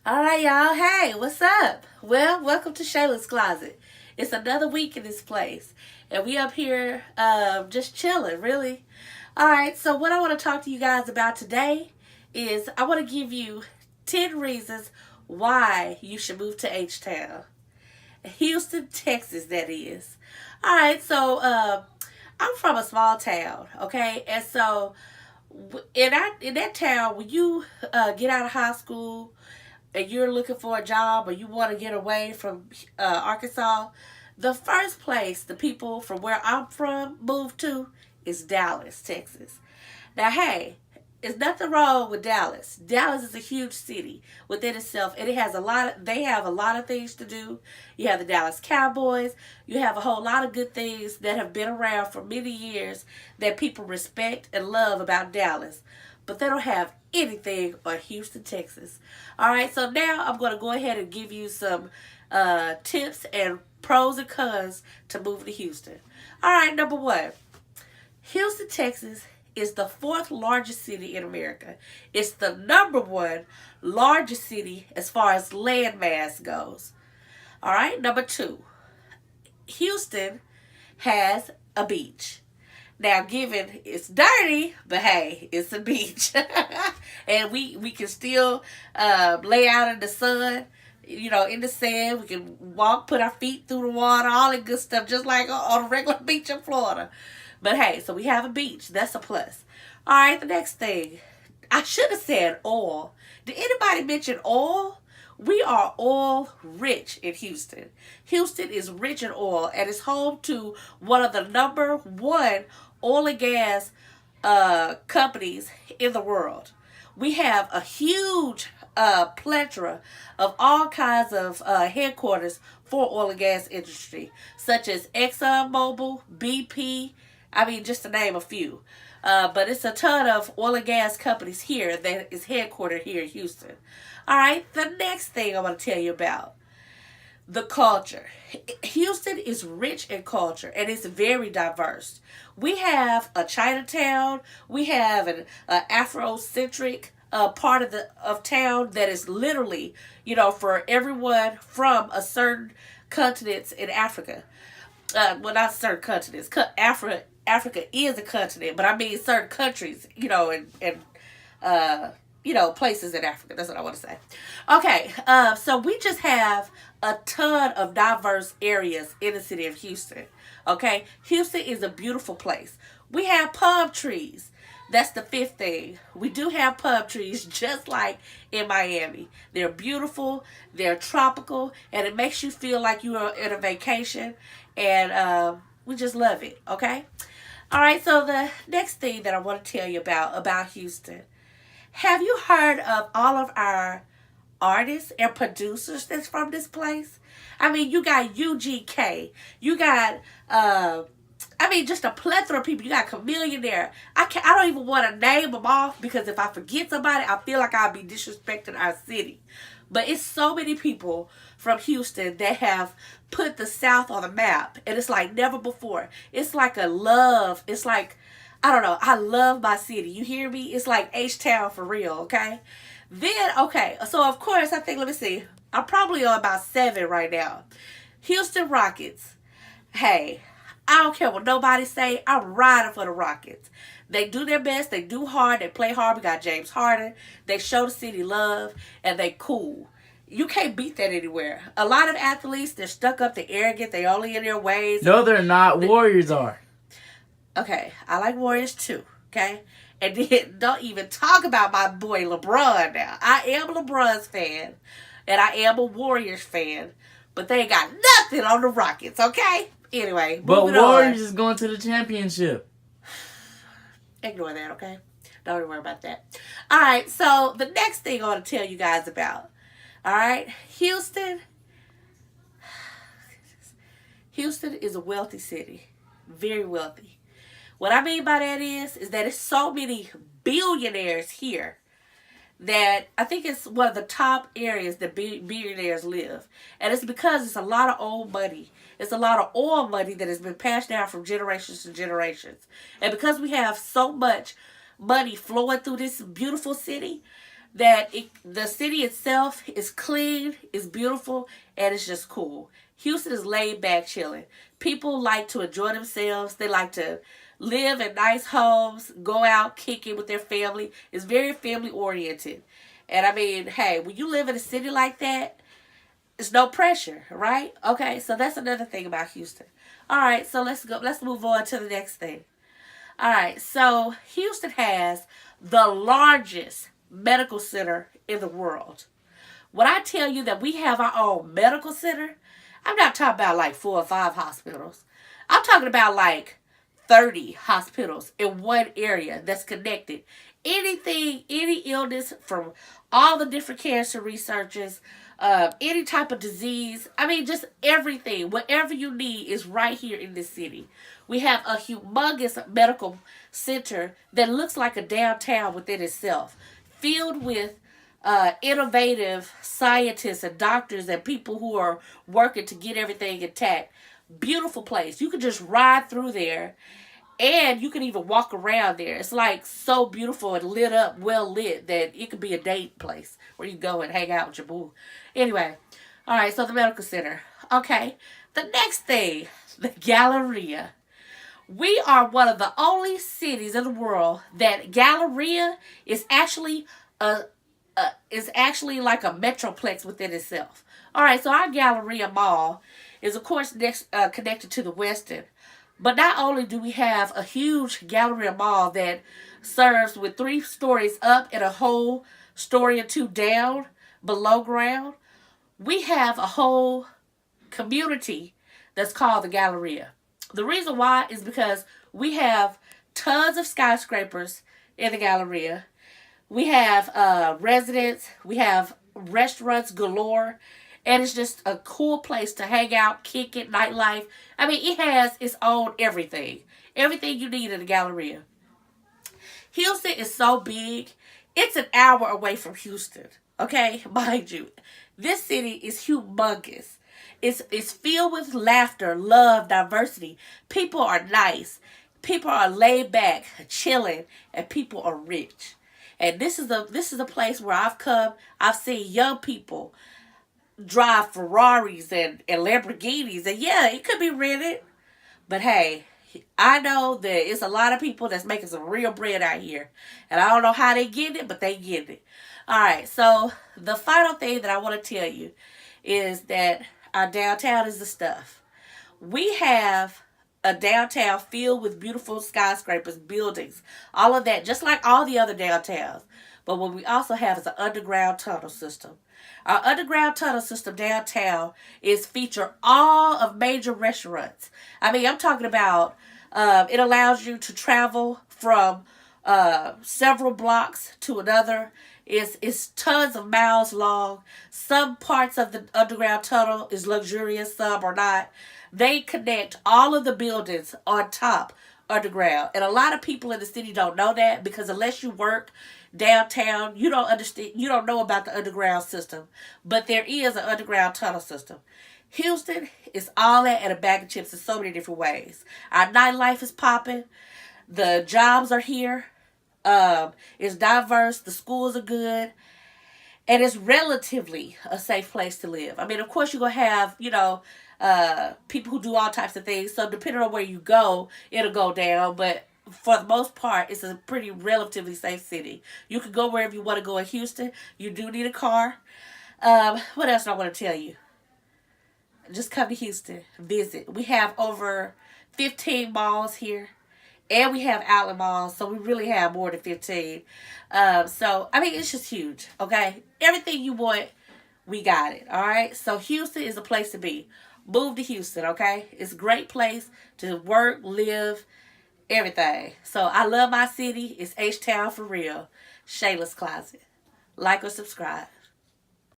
All right, y'all. Hey, what's up? Well, welcome to Shayla's Closet. It's another week in this place, and we up here just chilling, really. All right, so what I want to talk to you guys about today is I want to give you 10 reasons why you should move to H-Town. Houston, Texas, that is. All right, so I'm from a small town, okay? And so in that town, when you get out of high school and you're looking for a job or you want to get away from Arkansas, the first place the people from where I'm from move to is Dallas, Texas. Now, hey, there's nothing wrong with Dallas. Dallas is a huge city within itself, and it has a lot. They have a lot of things to do. You have the Dallas Cowboys. You have a whole lot of good things that have been around for many years that people respect and love about Dallas. But they don't have anything on Houston, Texas. All right, so now I'm going to go ahead and give you some tips and pros and cons to moving to Houston. All right, number one, Houston, Texas is the fourth largest city in America. It's the number one largest city as far as land mass goes. All right, number two, Houston has a beach. Now, given it's dirty, but hey, it's a beach, and we can still lay out in the sun. In the sand, we can walk, put our feet through the water, all that good stuff, just like on a regular beach in Florida. But hey, so we have a beach. That's a plus. All right, the next thing. I should have said oil. Did anybody mention oil? We are oil rich in Houston. Houston is rich in oil and is home to one of the number one oil and gas companies in the world. We have a huge plethora of all kinds of headquarters for oil and gas industry, such as ExxonMobil, BP. I mean, just to name a few. But it's a ton of oil and gas companies here that is headquartered here in Houston. All right, the next thing I want to tell you about, the culture. Houston is rich in culture and it's very diverse. We have a Chinatown. We have an Afrocentric part of town that is literally, for everyone from a certain continents in Africa. Well, not certain continents. Africa is a continent, but I mean certain countries, and places in Africa. That's what I want to say. Okay, so we just have a ton of diverse areas in the city of Houston. Okay, Houston is a beautiful place. We have palm trees. That's the fifth thing. We do have palm trees just like in Miami. They're beautiful, they're tropical, and it makes you feel like you are in a vacation. And we just love it, okay? All right, so the next thing that I want to tell you about Houston. Have you heard of all of our artists and producers that's from this place? I mean, you got UGK. You got just a plethora of people. You got Chameleon there. I don't even want to name them off because if I forget somebody, I feel like I'll be disrespecting our city. But it's so many people from Houston that have put the South on the map. And it's like never before. It's like a love. It's like, I don't know. I love my city. You hear me? It's like H-Town for real, okay? Then, okay. So, of course, I think, let me see. I'm probably on about 7 right now. Houston Rockets. Hey, I don't care what nobody say. I'm riding for the Rockets. They do their best. They do hard. They play hard. We got James Harden. They show the city love. And they cool. You can't beat that anywhere. A lot of athletes, they're stuck up. They're arrogant. They only in their ways. No, they're not. Warriors are. Okay. I like Warriors too. Okay. And then don't even talk about my boy LeBron now. I am a LeBron's fan. And I am a Warriors fan. But they ain't got nothing on the Rockets. Okay. Anyway. But Warriors is going to the championship. Ignore that, okay? Don't even worry about that. All right, so the next thing I want to tell you guys about. All right, Houston is a wealthy city. Very wealthy. What I mean by that is that it's so many billionaires here that I think it's one of the top areas that billionaires live. And it's because it's a lot of old money. It's a lot of oil money that has been passed down from generations to generations. And because we have so much money flowing through this beautiful city, that the city itself is clean, is beautiful, and it's just cool. Houston is laid back, chilling. People like to enjoy themselves. They like to live in nice homes, go out kicking with their family. It's very family oriented. And I mean, hey, when you live in a city like that, it's no pressure, right? Okay, so that's another thing about Houston. All right, so let's go. Let's move on to the next thing. All right, so Houston has the largest medical center in the world. When I tell you that we have our own medical center, I'm not talking about like 4 or 5 hospitals. I'm talking about like 30 hospitals in one area that's connected. Anything, any illness from all the different cancer researches, any type of disease. I mean, just everything. Whatever you need is right here in this city. We have a humongous medical center that looks like a downtown within itself, filled with innovative scientists and doctors and people who are working to get everything intact. Beautiful place. You can just ride through there and you can even walk around there. It's like so beautiful and lit up, well lit, that it could be a date place where you go and hang out with your boo. Anyway, all right, so the medical center. Okay, the next thing, the Galleria. We are one of the only cities in the world that Galleria is actually like a metroplex within itself. All right, so our Galleria Mall is of course next connected to the Westin, but not only do we have a huge Galleria Mall that serves with 3 stories up and a whole story or 2 down below ground, we have a whole community that's called the Galleria. The reason why is because we have tons of skyscrapers in the Galleria. We have residents, we have restaurants galore, and it's just a cool place to hang out, kick it, nightlife. I mean, it has its own everything. Everything you need in the Galleria. Houston is so big, it's an hour away from Houston. Okay, mind you, this city is humongous. It's filled with laughter, love, diversity. People are nice. People are laid back, chilling, and people are rich. And this is a place where I've come. I've seen young people drive Ferraris and Lamborghinis, and yeah, it could be rented. But hey, I know that it's a lot of people that's making some real bread out here, and I don't know how they get it, but they get it. All right, so the final thing that I want to tell you is that our downtown is the stuff. We have a downtown filled with beautiful skyscrapers, buildings, all of that, just like all the other downtowns. But what we also have is an underground tunnel system. Our underground tunnel system downtown is feature all of major restaurants. I mean, I'm talking about it allows you to travel from several blocks to another. It's tons of miles long. Some parts of the underground tunnel is luxurious, some are not. They connect all of the buildings on top underground. And a lot of people in the city don't know that, because unless you work downtown, you don't understand, you don't know about the underground system. But there is an underground tunnel system. Houston is all that and a bag of chips in so many different ways. Our nightlife is popping. The jobs are here. It's diverse. The schools are good. And it's relatively a safe place to live. I mean, of course, you're going to have, people who do all types of things. So depending on where you go, it'll go down. But for the most part, it's a pretty relatively safe city. You can go wherever you want to go in Houston. You do need a car. What else do I want to tell you? Just come to Houston. Visit. We have over 15 malls here. And we have outlet malls, so we really have more than 15. So, I mean, it's just huge, okay? Everything you want, we got it, all right? So, Houston is a place to be. Move to Houston, okay? It's a great place to work, live, everything. So, I love my city. It's H-Town for real. Shayla's Closet. Like or subscribe.